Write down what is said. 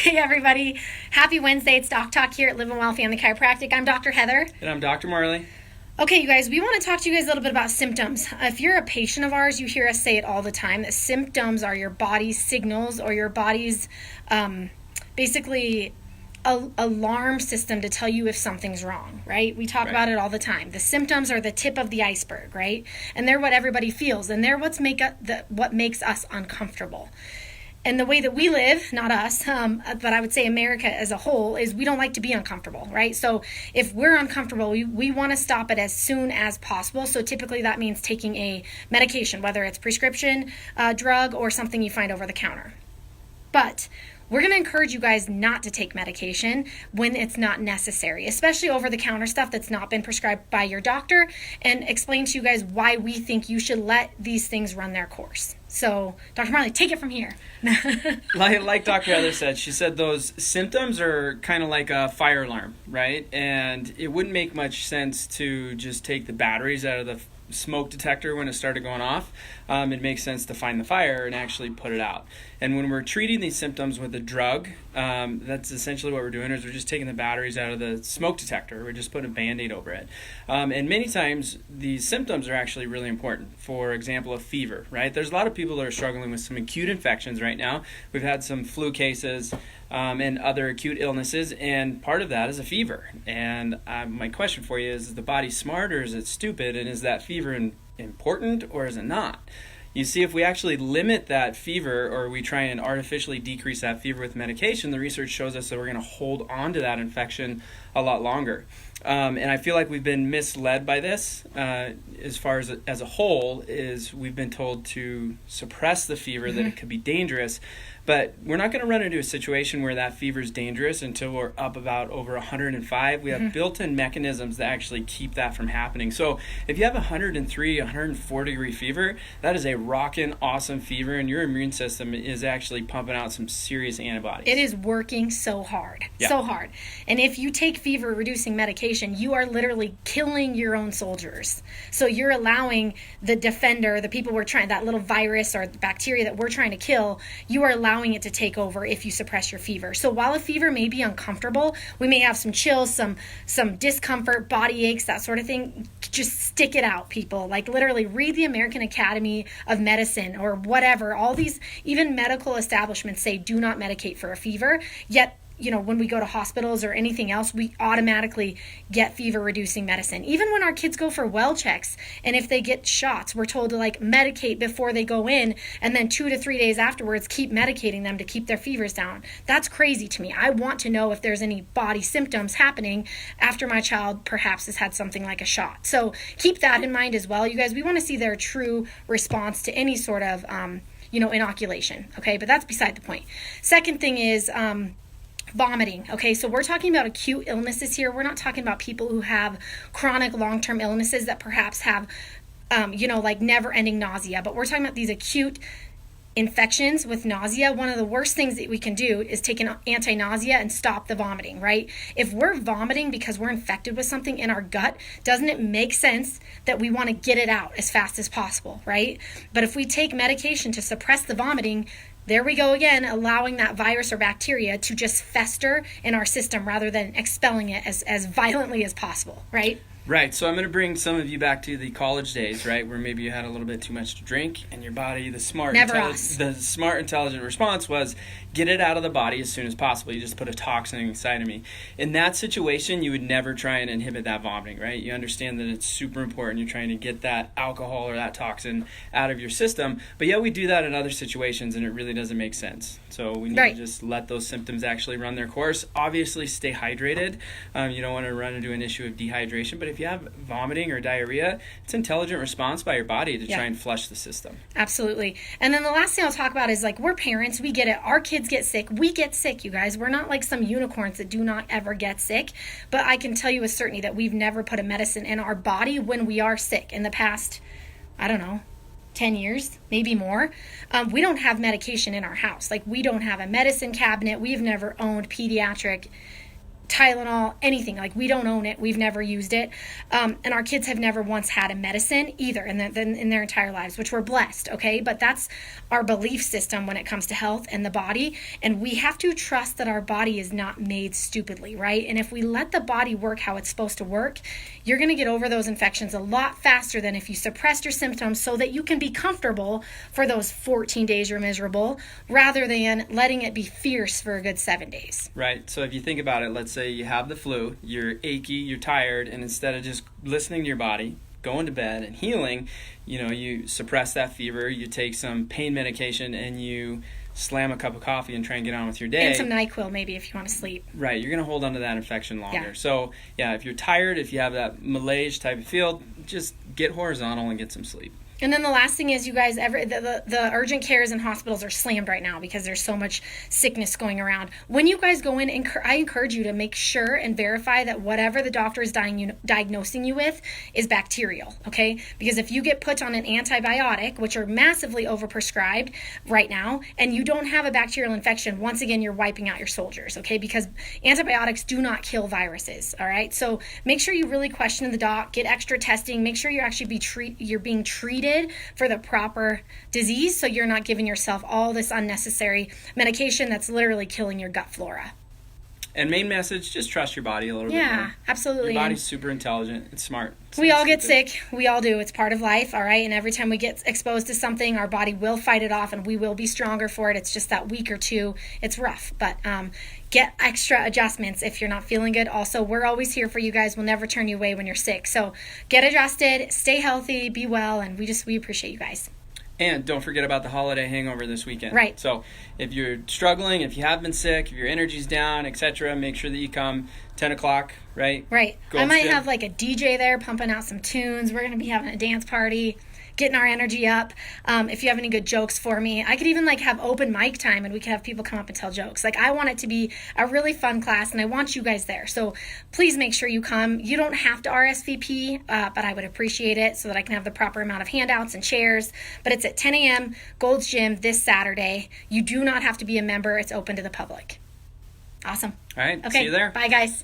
Hey everybody, happy Wednesday. It's Doc Talk here at Live and Well Family Chiropractic. I'm Dr. Heather. And I'm Dr. Marley. Okay, you guys, we want to talk to you guys a little bit about symptoms. If you're a patient of ours, you hear us say it all the time, that symptoms are your body's signals or your body's basically alarm system to tell you if something's wrong, right? We talk about it all the time. The symptoms are the tip of the iceberg, right? And they're what everybody feels, and they're what makes us uncomfortable. And the way that we live, not us, but I would say America as a whole, is we don't like to be uncomfortable, right? So if we're uncomfortable, we want to stop it as soon as possible. So typically that means taking a medication, whether it's prescription drug or something you find over the counter. But we're going to encourage you guys not to take medication when it's not necessary, especially over-the-counter stuff that's not been prescribed by your doctor, and explain to you guys why we think you should let these things run their course. So, Dr. Marley, take it from here. Like Dr. Heather said, she said those symptoms are kind of like a fire alarm, right? And it wouldn't make much sense to just take the batteries out of the smoke detector when it started going off. It makes sense to find the fire and actually put it out. And when we're treating these symptoms with a drug, that's essentially what we're doing, is we're just taking the batteries out of the smoke detector. We're just putting a Band-Aid over it. And many times these symptoms are actually really important. For example, a fever, right? There's a lot of people that are struggling with some acute infections right now. We've had some flu cases and other acute illnesses, and part of that is a fever. And my question for you is the body smart or is it stupid? And is that fever important or is it not? You see, if we actually limit that fever, or we try and artificially decrease that fever with medication, the research shows us that we're going to hold on to that infection a lot longer. And I feel like we've been misled by this as far as a whole, is we've been told to suppress the fever, that it could be dangerous. But we're not going to run into a situation where that fever is dangerous until we're up about over 105. We have built-in mechanisms that actually keep that from happening. So if you have 103, 104 degree fever, that is a rockin' awesome fever, and your immune system is actually pumping out some serious antibodies. It is working so hard, so hard. And if you take fever-reducing medication, you are literally killing your own soldiers. So you're allowing the defender, the people we're trying, that little virus or bacteria that we're trying to kill, you are allowing it to take over if you suppress your fever. So while a fever may be uncomfortable, we may have some chills, some discomfort, body aches, that sort of thing. Just stick it out, people. Like literally read the American Academy of Medicine or whatever. All these, even medical establishments say do not medicate for a fever, yet when we go to hospitals or anything else, we automatically get fever-reducing medicine. Even when our kids go for well checks, and if they get shots, we're told to medicate before they go in, and then 2 to 3 days afterwards, keep medicating them to keep their fevers down. That's crazy to me. I want to know if there's any body symptoms happening after my child perhaps has had something like a shot. So keep that in mind as well, you guys. We want to see their true response to any sort of, inoculation. Okay, but that's beside the point. Second thing is, vomiting. Okay, so we're talking about acute illnesses here. We're not talking about people who have chronic long-term illnesses that perhaps have, never-ending nausea. But we're talking about these acute infections with nausea. One of the worst things that we can do is take an anti-nausea and stop the vomiting, right? If we're vomiting because we're infected with something in our gut, doesn't it make sense that we want to get it out as fast as possible, right? But if we take medication to suppress the vomiting, there we go again, allowing that virus or bacteria to just fester in our system rather than expelling it as violently as possible, right? Right, so I'm going to bring some of you back to the college days, right, where maybe you had a little bit too much to drink, and your body, the smart, intelligent response was get it out of the body as soon as possible. You just put a toxin inside of me. In that situation, you would never try and inhibit that vomiting, right? You understand that it's super important. You're trying to get that alcohol or that toxin out of your system, but yet we do that in other situations, and it really doesn't make sense. So we need to just let those symptoms actually run their course. Obviously, stay hydrated. You don't want to run into an issue of dehydration, but if you have vomiting or diarrhea, it's an intelligent response by your body to try and flush the system. Absolutely. And then the last thing I'll talk about is we're parents, we get it. Our kids get sick. We get sick, you guys. We're not like some unicorns that do not ever get sick. But I can tell you with certainty that we've never put a medicine in our body when we are sick. In the past, 10 years, maybe more. We don't have medication in our house. We don't have a medicine cabinet. We've never owned pediatric Tylenol, anything. Like, we don't own it. We've never used it. And our kids have never once had a medicine either in their entire lives, which we're blessed, okay? But that's our belief system when it comes to health and the body. And we have to trust that our body is not made stupidly, right? And if we let the body work how it's supposed to work, you're going to get over those infections a lot faster than if you suppressed your symptoms so that you can be comfortable for those 14 days you're miserable, rather than letting it be fierce for a good 7 days. Right. So if you think about it, let's say you have the flu, you're achy, you're tired, and instead of just listening to your body, going to bed and healing, you suppress that fever, you take some pain medication, and you slam a cup of coffee and try and get on with your day. And some NyQuil maybe if you want to sleep. Right. You're going to hold on to that infection longer. Yeah. So, if you're tired, if you have that malaise type of feel, just get horizontal and get some sleep. And then the last thing is, you guys, the urgent cares in hospitals are slammed right now because there's so much sickness going around. When you guys go in, I encourage you to make sure and verify that whatever the doctor is diagnosing you with is bacterial, okay? Because if you get put on an antibiotic, which are massively overprescribed right now, and you don't have a bacterial infection, once again, you're wiping out your soldiers, okay? Because antibiotics do not kill viruses, all right? So make sure you really question the doc, get extra testing, make sure you're actually you're being treated for the proper disease, so you're not giving yourself all this unnecessary medication that's literally killing your gut flora. And main message, just trust your body a little bit more. Yeah, absolutely. Your body's super intelligent. It's smart. We all get sick. We all do. It's part of life, all right? And every time we get exposed to something, our body will fight it off and we will be stronger for it. It's just that week or two, it's rough. But get extra adjustments if you're not feeling good. Also, we're always here for you guys. We'll never turn you away when you're sick. So get adjusted, stay healthy, be well, and we appreciate you guys. And don't forget about the holiday hangover this weekend. Right. So if you're struggling, if you have been sick, if your energy's down, etc., make sure that you come 10 o'clock, right? Right. Gold's I might Gym. have like a DJ there pumping out some tunes. We're going to be having a dance party, getting our energy up. If you have any good jokes for me, I could even like have open mic time and we could have people come up and tell jokes. Like, I want it to be a really fun class and I want you guys there. So please make sure you come. You don't have to RSVP, but I would appreciate it so that I can have the proper amount of handouts and chairs. But it's at 10 a.m. Gold's Gym this Saturday. You do not have to be a member. It's open to the public. Awesome. All right. Okay. See you there. Bye, guys.